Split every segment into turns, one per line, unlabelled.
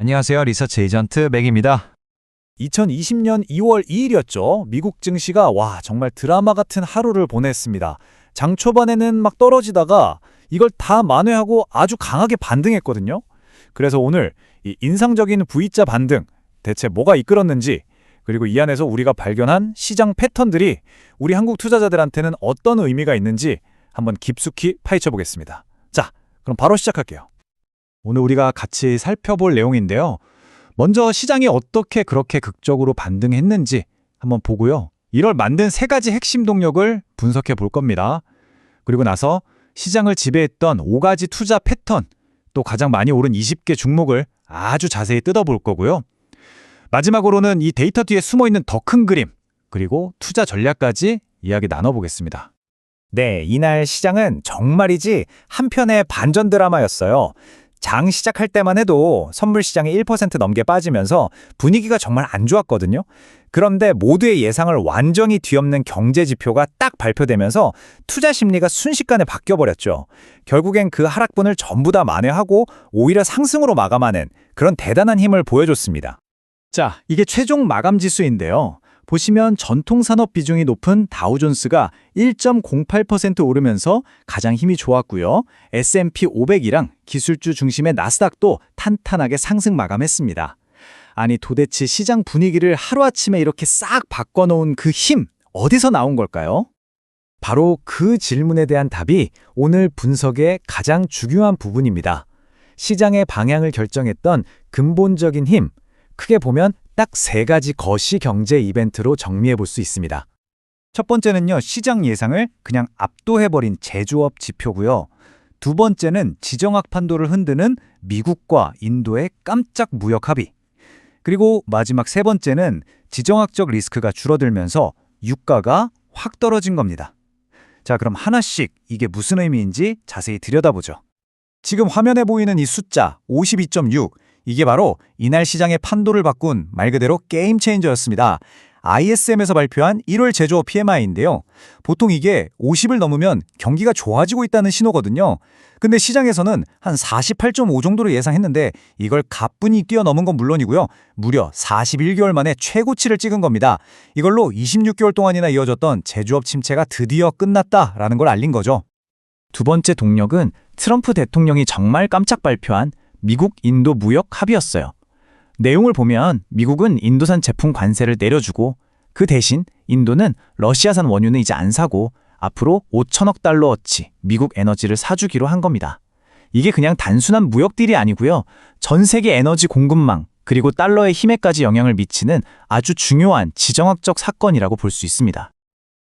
안녕하세요. 리서치 에이전트 맥입니다.
2020년 2월 2일이었죠. 미국 증시가 정말 드라마 같은 하루를 보냈습니다. 장 초반에는 막 떨어지다가 이걸 다 만회하고 아주 강하게 반등했거든요. 그래서 오늘 이 인상적인 V자 반등, 대체 뭐가 이끌었는지, 그리고 이 안에서 우리가 발견한 시장 패턴들이 우리 한국 투자자들한테는 어떤 의미가 있는지 한번 깊숙이 파헤쳐 보겠습니다. 자, 그럼 바로 시작할게요. 오늘 우리가 같이 살펴볼 내용인데요. 먼저 시장이 어떻게 그렇게 극적으로 반등했는지 한번 보고요. 이걸 만든 세 가지 핵심 동력을 분석해 볼 겁니다. 그리고 나서 시장을 지배했던 5가지 투자 패턴, 또 가장 많이 오른 20개 종목을 아주 자세히 뜯어볼 거고요. 마지막으로는 이 데이터 뒤에 숨어있는 더 큰 그림, 그리고 투자 전략까지 이야기 나눠보겠습니다. 네, 이날 시장은 정말이지 한편의 반전 드라마였어요. 장 시작할 때만 해도 선물 시장이 1% 넘게 빠지면서 분위기가 정말 안 좋았거든요. 그런데 모두의 예상을 완전히 뒤엎는 경제 지표가 딱 발표되면서 투자 심리가 순식간에 바뀌어버렸죠. 결국엔 그 하락분을 전부 다 만회하고 오히려 상승으로 마감하는 그런 대단한 힘을 보여줬습니다. 자, 이게 최종 마감 지수인데요. 보시면 전통산업 비중이 높은 다우존스가 1.08% 오르면서 가장 힘이 좋았고요. S&P 500이랑 기술주 중심의 나스닥도 탄탄하게 상승 마감했습니다. 아니 도대체 시장 분위기를 하루아침에 이렇게 싹 바꿔놓은 그 힘, 어디서 나온 걸까요? 바로 그 질문에 대한 답이 오늘 분석의 가장 중요한 부분입니다. 시장의 방향을 결정했던 근본적인 힘, 크게 보면 딱 세 가지 거시 경제 이벤트로 정리해 볼 수 있습니다. 첫 번째는요, 시장 예상을 그냥 압도해버린 제조업 지표고요. 두 번째는 지정학 판도를 흔드는 미국과 인도의 깜짝 무역 합의. 그리고 마지막 세 번째는 지정학적 리스크가 줄어들면서 유가가 확 떨어진 겁니다. 자, 그럼 하나씩 이게 무슨 의미인지 자세히 들여다보죠. 지금 화면에 보이는 이 숫자 52.6, 이게 바로 이날 시장의 판도를 바꾼 말 그대로 게임 체인저였습니다. ISM에서 발표한 1월 제조업 PMI인데요. 보통 이게 50을 넘으면 경기가 좋아지고 있다는 신호거든요. 근데 시장에서는 한 48.5 정도로 예상했는데 이걸 가뿐히 뛰어넘은 건 물론이고요. 무려 41개월 만에 최고치를 찍은 겁니다. 이걸로 26개월 동안이나 이어졌던 제조업 침체가 드디어 끝났다라는 걸 알린 거죠. 두 번째 동력은 트럼프 대통령이 정말 깜짝 발표한 미국 인도 무역 합의였어요. 내용을 보면 미국은 인도산 제품 관세를 내려주고 그 대신 인도는 러시아산 원유는 이제 안 사고 앞으로 5천억 달러어치 미국 에너지를 사주기로 한 겁니다. 이게 그냥 단순한 무역 딜이 아니고요. 전 세계 에너지 공급망 그리고 달러의 힘에까지 영향을 미치는 아주 중요한 지정학적 사건이라고 볼 수 있습니다.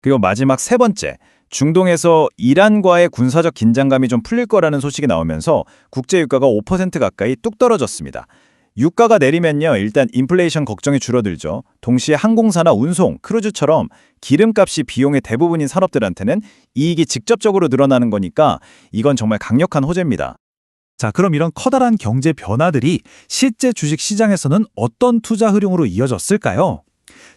그리고 마지막 세 번째, 중동에서 이란과의 군사적 긴장감이 좀 풀릴 거라는 소식이 나오면서 국제 유가가 5% 가까이 뚝 떨어졌습니다. 유가가 내리면요, 일단 인플레이션 걱정이 줄어들죠. 동시에 항공사나 운송, 크루즈처럼 기름값이 비용의 대부분인 산업들한테는 이익이 직접적으로 늘어나는 거니까 이건 정말 강력한 호재입니다. 자, 그럼 이런 커다란 경제 변화들이 실제 주식 시장에서는 어떤 투자 흐름으로 이어졌을까요?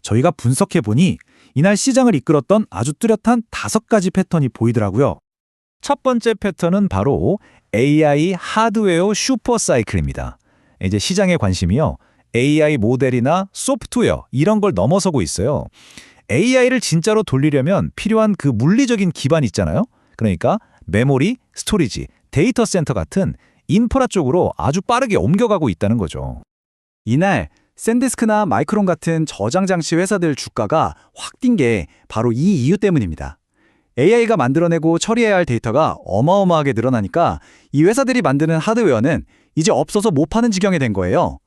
저희가 분석해보니 이날 시장을 이끌었던 아주 뚜렷한 5가지 패턴이 보이더라고요. 첫 번째 패턴은 바로 AI 하드웨어 슈퍼사이클입니다. 이제 시장의 관심이요, AI 모델이나 소프트웨어 이런 걸 넘어서고 있어요. AI를 진짜로 돌리려면 필요한 그 물리적인 기반 있잖아요. 그러니까 메모리, 스토리지, 데이터 센터 같은 인프라 쪽으로 아주 빠르게 옮겨가고 있다는 거죠. 이날 샌디스크나 마이크론 같은 저장 장치 회사들 주가가 확 뛴 게 바로 이 이유 때문입니다. AI가 만들어내고 처리해야 할 데이터가 어마어마하게 늘어나니까 이 회사들이 만드는 하드웨어는 이제 없어서 못 파는 지경이 된 거예요.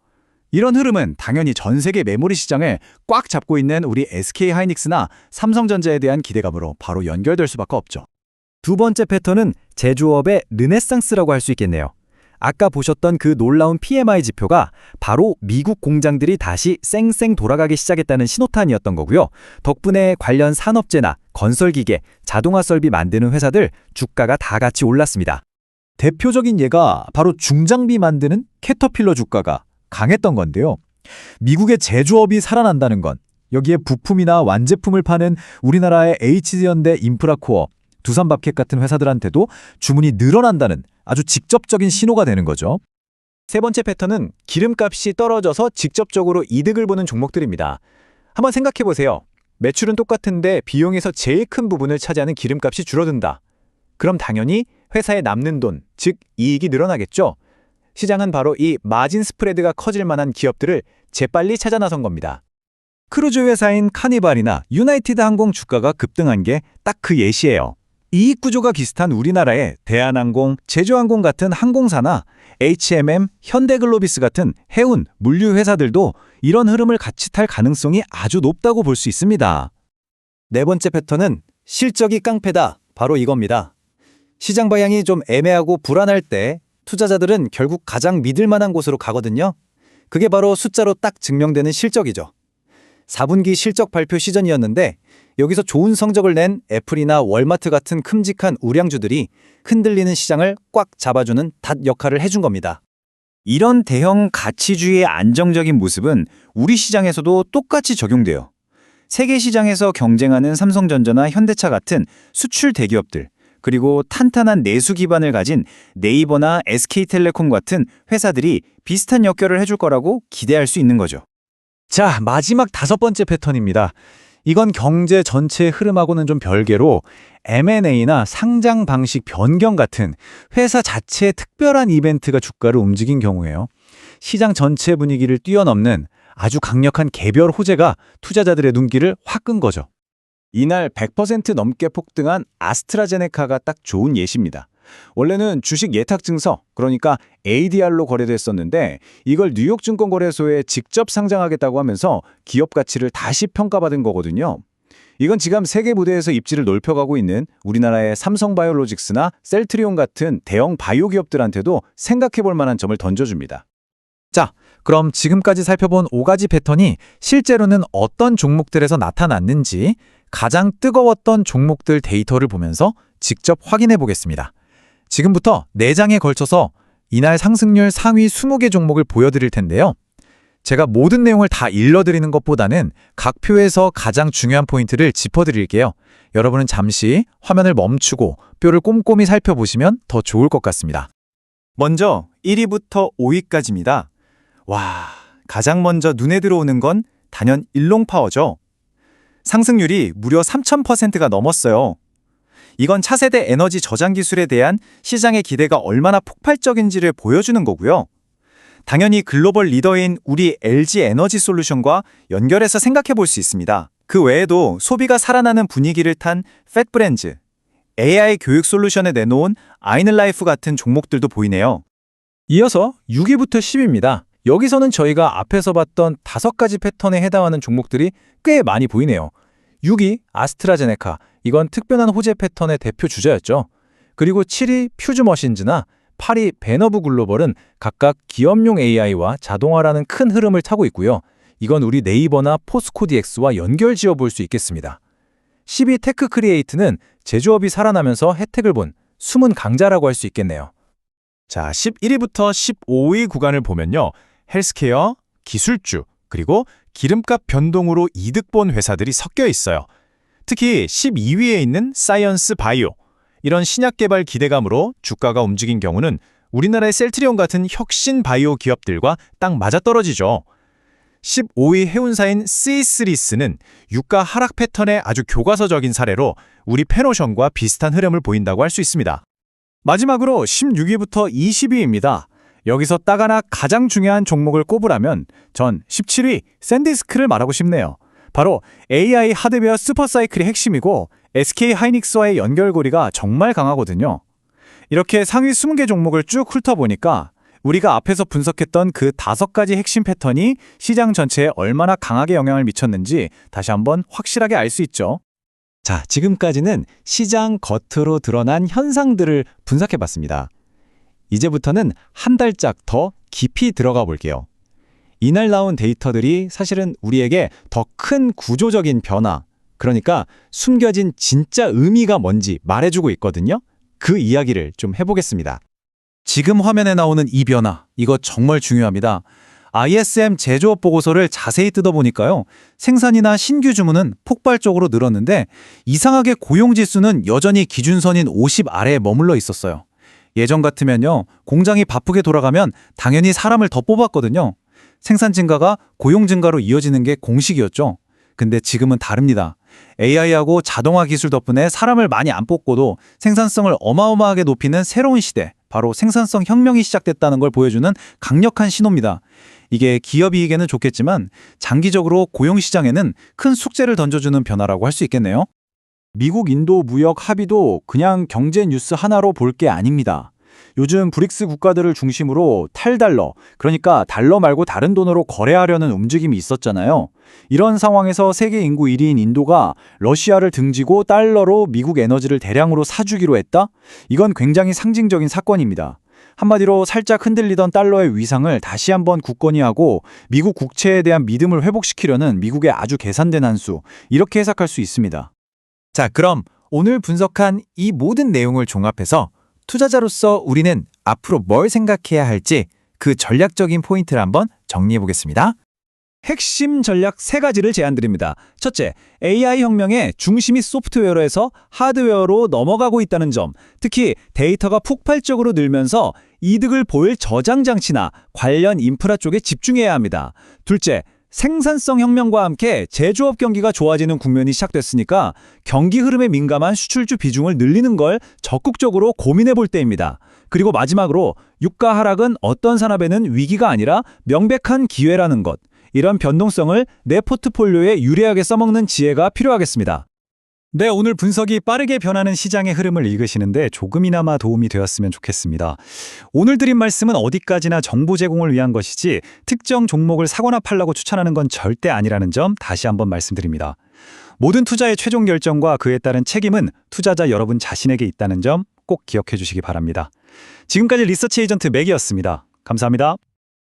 이런 흐름은 당연히 전 세계 메모리 시장을 꽉 잡고 있는 우리 SK하이닉스나 삼성전자에 대한 기대감으로 바로 연결될 수밖에 없죠. 두 번째 패턴은 제조업의 르네상스라고 할 수 있겠네요. 아까 보셨던 그 놀라운 PMI 지표가 바로 미국 공장들이 다시 쌩쌩 돌아가기 시작했다는 신호탄이었던 거고요. 덕분에 관련 산업재나 건설기계, 자동화 설비 만드는 회사들 주가가 다 같이 올랐습니다. 대표적인 예가 바로 중장비 만드는 캐터필러 주가가 강했던 건데요. 미국의 제조업이 살아난다는 건 여기에 부품이나 완제품을 파는 우리나라의 HD현대 인프라코어, 두산밥켓 같은 회사들한테도 주문이 늘어난다는 아주 직접적인 신호가 되는 거죠. 세 번째 패턴은 기름값이 떨어져서 직접적으로 이득을 보는 종목들입니다. 한번 생각해 보세요. 매출은 똑같은데 비용에서 제일 큰 부분을 차지하는 기름값이 줄어든다. 그럼 당연히 회사에 남는 돈, 즉 이익이 늘어나겠죠. 시장은 바로 이 마진 스프레드가 커질 만한 기업들을 재빨리 찾아 나선 겁니다. 크루즈 회사인 카니발이나 유나이티드 항공 주가가 급등한 게 딱 그 예시예요. 이익 구조가 비슷한 우리나라의 대한항공, 제주항공 같은 항공사나 H&M, 현대글로비스 같은 해운, 물류 회사들도 이런 흐름을 같이 탈 가능성이 아주 높다고 볼 수 있습니다. 네 번째 패턴은 실적이 깡패다. 바로 이겁니다. 시장 방향이 좀 애매하고 불안할 때 투자자들은 결국 가장 믿을 만한 곳으로 가거든요. 그게 바로 숫자로 딱 증명되는 실적이죠. 4분기 실적 발표 시즌이었는데 여기서 좋은 성적을 낸 애플이나 월마트 같은 큼직한 우량주들이 흔들리는 시장을 꽉 잡아주는 닷 역할을 해준 겁니다. 이런 대형 가치주의의 안정적인 모습은 우리 시장에서도 똑같이 적용돼요. 세계 시장에서 경쟁하는 삼성전자나 현대차 같은 수출 대기업들, 그리고 탄탄한 내수 기반을 가진 네이버나 SK텔레콤 같은 회사들이 비슷한 역할을 해줄 거라고 기대할 수 있는 거죠. 자, 마지막 다섯 번째 패턴입니다. 이건 경제 전체의 흐름하고는 좀 별개로 M&A나 상장 방식 변경 같은 회사 자체의 특별한 이벤트가 주가를 움직인 경우예요. 시장 전체 분위기를 뛰어넘는 아주 강력한 개별 호재가 투자자들의 눈길을 확 끈 거죠. 이날 100% 넘게 폭등한 아스트라제네카가 딱 좋은 예시입니다. 원래는 주식 예탁증서, 그러니까 ADR로 거래됐었는데 이걸 뉴욕증권거래소에 직접 상장하겠다고 하면서 기업 가치를 다시 평가받은 거거든요. 이건 지금 세계 무대에서 입지를 넓혀가고 있는 우리나라의 삼성바이오로직스나 셀트리온 같은 대형 바이오 기업들한테도 생각해볼 만한 점을 던져줍니다. 자, 그럼 지금까지 살펴본 5가지 패턴이 실제로는 어떤 종목들에서 나타났는지 가장 뜨거웠던 종목들 데이터를 보면서 직접 확인해 보겠습니다. 지금부터 4장에 걸쳐서 이날 상승률 상위 20개 종목을 보여드릴 텐데요. 제가 모든 내용을 다 일러드리는 것보다는 각 표에서 가장 중요한 포인트를 짚어드릴게요. 여러분은 잠시 화면을 멈추고 표를 꼼꼼히 살펴보시면 더 좋을 것 같습니다. 먼저 1위부터 5위까지입니다. 와, 가장 먼저 눈에 들어오는 건 단연 일롱파워죠. 상승률이 무려 3000%가 넘었어요. 이건 차세대 에너지 저장 기술에 대한 시장의 기대가 얼마나 폭발적인지를 보여주는 거고요. 당연히 글로벌 리더인 우리 LG 에너지 솔루션과 연결해서 생각해 볼 수 있습니다. 그 외에도 소비가 살아나는 분위기를 탄 팻브랜즈, AI 교육 솔루션에 내놓은 아이늘라이프 같은 종목들도 보이네요. 이어서 6위부터 10위입니다. 여기서는 저희가 앞에서 봤던 5가지 패턴에 해당하는 종목들이 꽤 많이 보이네요. 6위 아스트라제네카, 이건 특별한 호재 패턴의 대표 주자였죠. 그리고 7위 퓨즈머신즈나 8위 베너브 글로벌은 각각 기업용 AI와 자동화라는 큰 흐름을 타고 있고요. 이건 우리 네이버나 포스코DX와 연결 지어볼 수 있겠습니다. 10위 테크크리에이트는 제조업이 살아나면서 혜택을 본 숨은 강자라고 할 수 있겠네요. 자, 11위부터 15위 구간을 보면요. 헬스케어, 기술주, 그리고 기름값 변동으로 이득 본 회사들이 섞여 있어요. 특히 12위에 있는 사이언스 바이오, 이런 신약 개발 기대감으로 주가가 움직인 경우는 우리나라의 셀트리온 같은 혁신 바이오 기업들과 딱 맞아떨어지죠. 15위 해운사인 시스리스는 유가 하락 패턴의 아주 교과서적인 사례로 우리 페노션과 비슷한 흐름을 보인다고 할 수 있습니다. 마지막으로 16위부터 20위입니다. 여기서 딱 하나 가장 중요한 종목을 꼽으라면 전 17위 샌디스크를 말하고 싶네요. 바로 AI 하드웨어 슈퍼사이클이 핵심이고 SK 하이닉스와의 연결고리가 정말 강하거든요. 이렇게 상위 20개 종목을 쭉 훑어보니까 우리가 앞에서 분석했던 그 5가지 핵심 패턴이 시장 전체에 얼마나 강하게 영향을 미쳤는지 다시 한번 확실하게 알 수 있죠. 자, 지금까지는 시장 겉으로 드러난 현상들을 분석해봤습니다. 이제부터는 한 발짝 더 깊이 들어가 볼게요. 이날 나온 데이터들이 사실은 우리에게 더 큰 구조적인 변화, 그러니까 숨겨진 진짜 의미가 뭔지 말해주고 있거든요. 그 이야기를 좀 해보겠습니다. 지금 화면에 나오는 이 변화, 이거 정말 중요합니다. ISM 제조업 보고서를 자세히 뜯어보니까요. 생산이나 신규 주문은 폭발적으로 늘었는데 이상하게 고용지수는 여전히 기준선인 50 아래에 머물러 있었어요. 예전 같으면요, 공장이 바쁘게 돌아가면 당연히 사람을 더 뽑았거든요. 생산 증가가 고용 증가로 이어지는 게 공식이었죠. 근데 지금은 다릅니다. AI하고 자동화 기술 덕분에 사람을 많이 안 뽑고도 생산성을 어마어마하게 높이는 새로운 시대, 바로 생산성 혁명이 시작됐다는 걸 보여주는 강력한 신호입니다. 이게 기업 이익에는 좋겠지만 장기적으로 고용 시장에는 큰 숙제를 던져주는 변화라고 할 수 있겠네요. 미국 인도 무역 합의도 그냥 경제 뉴스 하나로 볼 게 아닙니다. 요즘 브릭스 국가들을 중심으로 탈달러, 그러니까 달러 말고 다른 돈으로 거래하려는 움직임이 있었잖아요. 이런 상황에서 세계 인구 1위인 인도가 러시아를 등지고 달러로 미국 에너지를 대량으로 사주기로 했다? 이건 굉장히 상징적인 사건입니다. 한마디로 살짝 흔들리던 달러의 위상을 다시 한번 굳건히하고 미국 국채에 대한 믿음을 회복시키려는 미국의 아주 계산된 한 수, 이렇게 해석할 수 있습니다. 자, 그럼 오늘 분석한 이 모든 내용을 종합해서 투자자로서 우리는 앞으로 뭘 생각해야 할지 그 전략적인 포인트를 한번 정리해 보겠습니다. 핵심 전략 3가지를 제안드립니다. 첫째, AI 혁명의 중심이 소프트웨어에서 하드웨어로 넘어가고 있다는 점, 특히 데이터가 폭발적으로 늘면서 이득을 보일 저장 장치나 관련 인프라 쪽에 집중해야 합니다. 둘째, 생산성 혁명과 함께 제조업 경기가 좋아지는 국면이 시작됐으니까 경기 흐름에 민감한 수출주 비중을 늘리는 걸 적극적으로 고민해 볼 때입니다. 그리고 마지막으로 유가 하락은 어떤 산업에는 위기가 아니라 명백한 기회라는 것. 이런 변동성을 내 포트폴리오에 유리하게 써먹는 지혜가 필요하겠습니다. 네, 오늘 분석이 빠르게 변하는 시장의 흐름을 읽으시는데 조금이나마 도움이 되었으면 좋겠습니다. 오늘 드린 말씀은 어디까지나 정보 제공을 위한 것이지 특정 종목을 사거나 팔라고 추천하는 건 절대 아니라는 점 다시 한번 말씀드립니다. 모든 투자의 최종 결정과 그에 따른 책임은 투자자 여러분 자신에게 있다는 점 꼭 기억해 주시기 바랍니다. 지금까지 리서치 에이전트 맥이었습니다. 감사합니다.